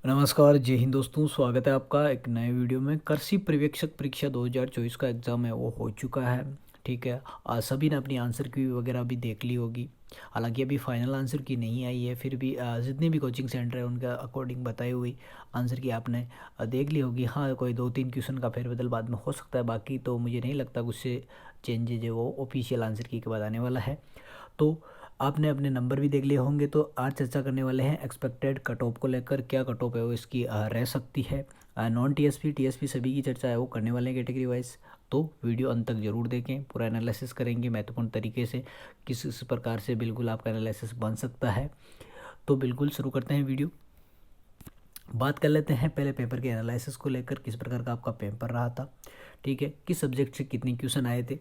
नमस्कार, जय हिंद दोस्तों। स्वागत है आपका एक नए वीडियो में। कृषि पर्यवेक्षक परीक्षा 2024 का एग्ज़ाम है वो हो चुका है। ठीक है। सभी ने अपनी आंसर की वगैरह भी देख ली होगी। हालांकि अभी फाइनल आंसर की नहीं आई है, फिर भी जितने भी कोचिंग सेंटर है उनका अकॉर्डिंग बताई हुई आंसर की आपने देख ली होगी। हाँ, कोई 2-3 क्वेश्चन का फेरबदल बाद में हो सकता है, बाकी तो मुझे नहीं लगता कुछ से चेंजेज है वो ऑफिशियल आंसर की के बाद आने वाला है। तो आपने अपने नंबर भी देख लिए होंगे। तो आज चर्चा करने वाले हैं एक्सपेक्टेड कट ऑफ को लेकर, क्या कट ऑफ है वो इसकी रह सकती है। नॉन टीएसपी टीएसपी सभी की चर्चा है वो करने वाले हैं कैटेगरी वाइज। तो वीडियो अंत तक जरूर देखें, पूरा एनालिसिस करेंगे महत्वपूर्ण तरीके से, किस प्रकार से बिल्कुल आपका एनालिसिस बन सकता है। तो बिल्कुल शुरू करते हैं वीडियो। बात कर लेते हैं पहले पेपर के एनालिसिस को लेकर, किस प्रकार का आपका पेपर रहा था। ठीक है, किस सब्जेक्ट से कितने क्वेश्चन आए थे।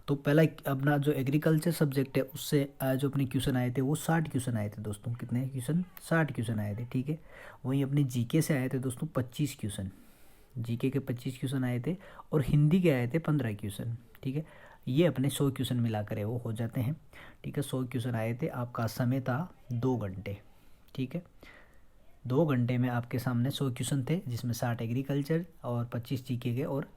तो पहला अपना जो एग्रीकल्चर सब्जेक्ट है उससे जो अपने क्वेश्चन आए थे वो 60 क्वेश्चन आए थे दोस्तों। कितने क्वेश्चन? 60 क्वेश्चन आए थे। ठीक है। वहीं अपने जीके से आए थे दोस्तों 25 क्वेश्चन। जीके के 25 क्वेश्चन आए थे और हिंदी के आए थे 15 क्वेश्चन। ठीक है। ये अपने 100 क्वेश्चन मिलाकर है वो हो जाते हैं। ठीक है, 100 क्वेश्चन आए थे। आपका समय था 2 घंटे। ठीक है, 2 घंटे में आपके सामने 100 क्वेश्चन थे, जिसमें 60 एग्रीकल्चर और 25 जीके के और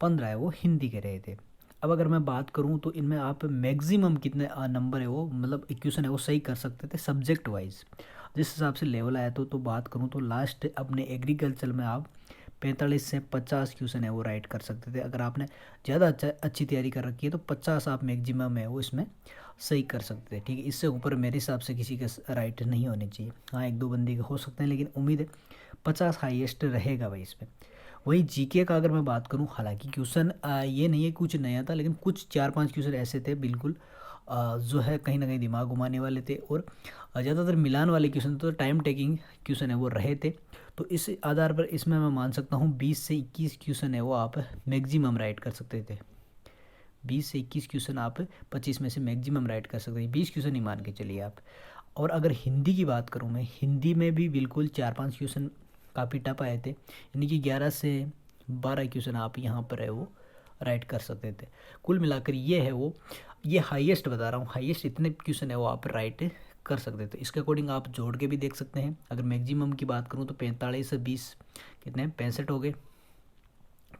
15 है वो हिंदी के रहे थे। अब अगर मैं बात करूं तो इनमें आप मैक्सिमम कितने नंबर है वो, मतलब क्वेश्चन है वो सही कर सकते थे सब्जेक्ट वाइज, जिस हिसाब से लेवल आया। तो बात करूं तो लास्ट अपने एग्रीकल्चर में आप 45 से 50 क्वेश्चन है वो राइट कर सकते थे। अगर आपने ज़्यादा अच्छी तैयारी कर रखी है तो 50 आप मैक्सिमम है वो इसमें सही कर सकते थे। ठीक है, इससे ऊपर मेरे हिसाब से किसी के राइट नहीं होने चाहिए। हाँ, 1-2 बंदे के हो सकते हैं, लेकिन उम्मीद है 50 हाईएस्ट रहेगा भाई इसमें। वही जीके का अगर मैं बात करूं, हालांकि क्वेश्चन ये नहीं है कुछ नया था, लेकिन कुछ 4-5 क्वेश्चन ऐसे थे बिल्कुल जो है कहीं ना कहीं दिमाग घुमाने वाले थे, और ज़्यादातर मिलान वाले क्वेश्चन तो टाइम टेकिंग क्वेश्चन है वो रहे थे। तो इस आधार पर इसमें मैं मान सकता हूँ 20 से 21 क्वेश्चन है वो आप मैक्सिमम राइट कर सकते थे। 20 से 21 क्वेश्चन आप 25 में से मैक्सिमम राइट कर सकते हैं। 20 क्वेश्चन ही मान के चलिए आप। और अगर हिंदी की बात करूँ मैं, हिंदी में भी बिल्कुल 4-5 क्वेश्चन काफ़ी टफ आए थे, यानी कि 11 से 12 क्वेश्चन आप यहाँ पर है वो राइट कर सकते थे। कुल मिलाकर ये है वो, ये हाईएस्ट बता रहा हूँ, हाईएस्ट इतने क्वेश्चन है वो आप राइट कर सकते थे। इसके अकॉर्डिंग आप जोड़ के भी देख सकते हैं। अगर मैक्सिमम की बात करूँ तो 45 से 20 कितने 65 हो गए,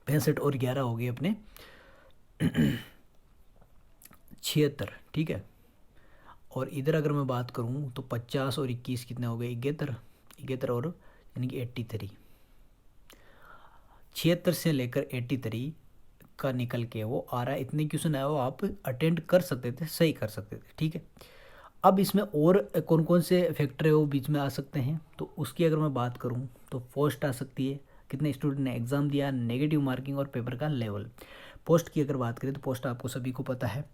65 और 11 हो गए अपने 76। ठीक है। और इधर अगर मैं बात करूँ तो 50 और 21 कितने हो गए 71, 71 और यानी कि 83। 76 से लेकर 83 का निकल के वो आ रहा है। इतने क्वेश्चन है वो आप अटेंड कर सकते थे, सही कर सकते थे। ठीक है। अब इसमें और कौन कौन से फैक्टर है वो बीच में आ सकते हैं, तो उसकी अगर मैं बात करूं तो पोस्ट आ सकती है, कितने स्टूडेंट ने एग्ज़ाम दिया, नेगेटिव मार्किंग और पेपर का लेवल। पोस्ट की अगर बात करें तो पोस्ट आपको सभी को पता है,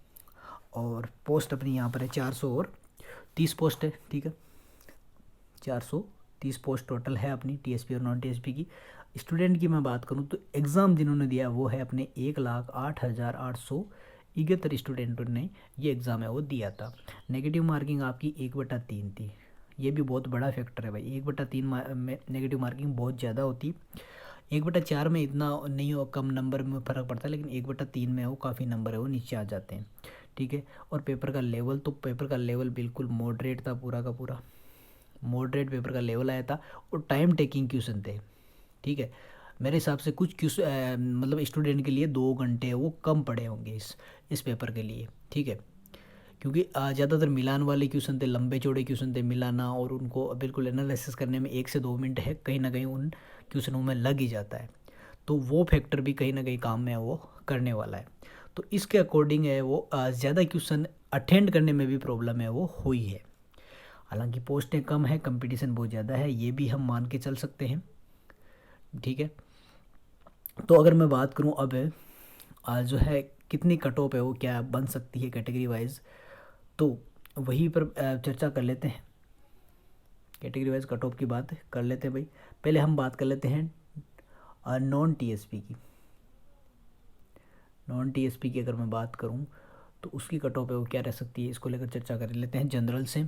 और पोस्ट अपनी यहाँ पर है 430 पोस्ट है। ठीक है, 430 पोस्ट टोटल है अपनी टीएसपी और नॉन टीएसपी की। स्टूडेंट की मैं बात करूं तो एग्ज़ाम जिन्होंने दिया वो है अपने 1,08,871 स्टूडेंटों ने ये एग्ज़ाम है वो दिया था। नेगेटिव मार्किंग आपकी 1/3 थी। ये भी बहुत बड़ा फैक्टर है भाई। 1/3 में नेगेटिव मार्किंग बहुत ज़्यादा होती। 1/4 में इतना नहीं हो, कम नंबर में फ़र्क पड़ता है, लेकिन 1/3 में वो काफ़ी नंबर है वो नीचे आ जाते हैं। ठीक है। और पेपर का लेवल, तो पेपर का लेवल बिल्कुल मॉडरेट था, पूरा का पूरा मॉडरेट पेपर का लेवल आया था, और टाइम टेकिंग क्वेश्चन थे। ठीक है। मेरे हिसाब से कुछ क्वेश्चन मतलब स्टूडेंट के लिए 2 घंटे वो कम पड़े होंगे इस पेपर के लिए। ठीक है, क्योंकि ज़्यादातर मिलान वाले क्वेश्चन थे, लंबे चौड़े क्वेश्चन थे, मिलाना और उनको बिल्कुल एनालिसिस करने में 1 से 2 मिनट है कहीं ना कहीं उन क्वेश्चनों में लग ही जाता है। तो वो फैक्टर भी कहीं ना कहीं काम में वो करने वाला है। तो इसके अकॉर्डिंग है वो ज़्यादा क्वेश्चन अटेंड करने में भी प्रॉब्लम है वो हुई है। हालांकि पोस्टें कम है, कंपटीशन बहुत ज़्यादा है, ये भी हम मान के चल सकते हैं। ठीक है। तो अगर मैं बात करूं अब जो है कितनी कट ऑफ है वो क्या बन सकती है कैटेगरी वाइज, तो वहीं पर चर्चा कर लेते हैं। कैटेगरी वाइज कट ऑफ की बात कर लेते हैं भाई। पहले हम बात कर लेते हैं नॉन टीएसपी की। नॉन टीएसपी की अगर मैं बात करूं तो उसकी कट ऑफ है वो क्या रह सकती है, इसको लेकर चर्चा कर लेते हैं जनरल से।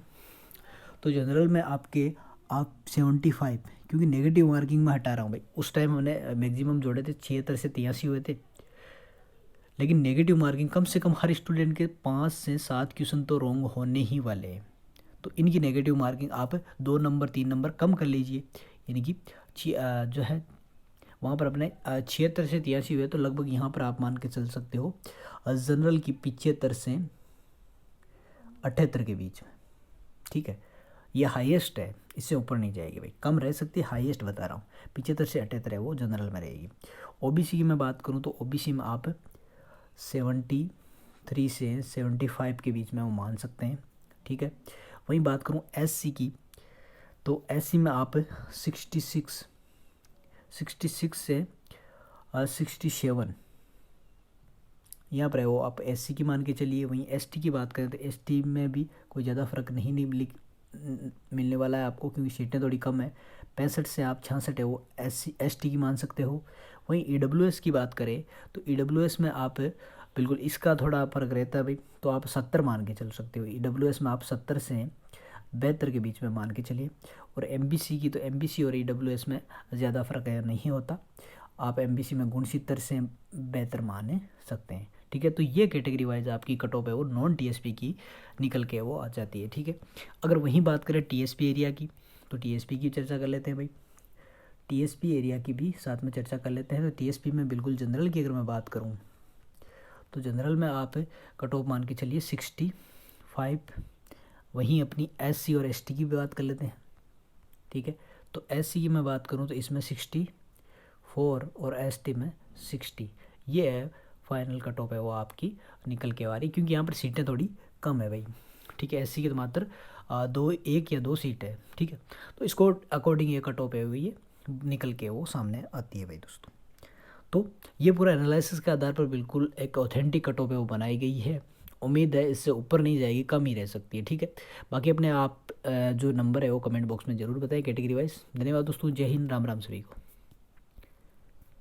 तो जनरल में आपके आप 75, क्योंकि नेगेटिव मार्किंग में हटा रहा हूँ भाई, उस टाइम हमने मैक्सिमम जोड़े थे 76 से 83 हुए थे, लेकिन नेगेटिव मार्किंग कम से कम हर स्टूडेंट के 5 से 7 क्वेश्चन तो रॉन्ग होने ही वाले हैं। तो इनकी नेगेटिव मार्किंग आप 2 नंबर 3 नंबर कम कर लीजिए, यानी कि जो है वहाँ पर अपने 76 से 83 हुए, तो लगभग यहाँ पर आप मान के चल सकते हो जनरल की 75 से 78 के बीच में, ठीक है। ये हाईएस्ट है, इससे ऊपर नहीं जाएगी भाई, कम रह सकती है, हाईएस्ट बता रहा हूँ 75 से 78 है वो जनरल में रहेगी। ओबीसी की मैं बात करूँ तो ओबीसी में आप 73 से 75 के बीच में वो मान सकते हैं, ठीक है। वहीं बात करूँ एससी की, तो एससी में आप 66 से 67 यहाँ पर है वो आप एससी की मान के चलिए। वहीं एसटी की बात करें तो एसटी में भी कोई ज़्यादा फर्क नहीं मिलने वाला है आपको, क्योंकि सीटें थोड़ी कम है। 65 से आप 66 है वो एसटी की मान सकते हो। वहीं ईडब्ल्यूएस की बात करें तो ईडब्ल्यूएस में आप बिल्कुल इसका थोड़ा फर्क रहता है भाई, तो आप 70 मान के चल सकते हो। ईडब्ल्यूएस में आप 70 से 72 के बीच में मान के चलिए। और एमबीसी की, तो एमबीसी और ईडब्ल्यूएस में ज़्यादा फर्क नहीं होता, आप एमबीसी में 69 से 72 मान सकते हैं, ठीक है। तो ये कैटेगरी वाइज आपकी कट ऑफ है वो नॉन टीएसपी की निकल के वो आ जाती है, ठीक है। अगर वहीं बात करें टीएसपी एरिया की, तो टीएसपी की चर्चा कर लेते हैं भाई, टीएसपी एरिया की भी साथ में चर्चा कर लेते हैं। तो टीएसपी में बिल्कुल जनरल की अगर मैं बात करूँ तो जनरल में आप कट ऑफ मान के चलिए 65। वहीं अपनी एससी और एसटी की भी बात कर लेते हैं, ठीक है। तो एससी की मैं बात करूँ तो इसमें 64 और एसटी में 60, ये है फाइनल कट ऑफ है वो आपकी निकल के आ रही, क्योंकि यहाँ पर सीटें थोड़ी कम है भाई, ठीक है। एससी की तो मात्र 1 या 2 सीट है, ठीक है। तो इसको अकॉर्डिंग ये कट ऑफ है हुई है निकल के वो सामने आती है भाई दोस्तों। तो ये पूरा एनालिसिस के आधार पर बिल्कुल एक ऑथेंटिक कट ऑफ है वो बनाई गई है। उम्मीद है इससे ऊपर नहीं जाएगी, कम ही रह सकती है, ठीक है। बाकी अपने आप जो नंबर है वो कमेंट बॉक्स में ज़रूर बताएं कैटेगरी वाइज। धन्यवाद दोस्तों, जय हिंद, राम राम सभी को।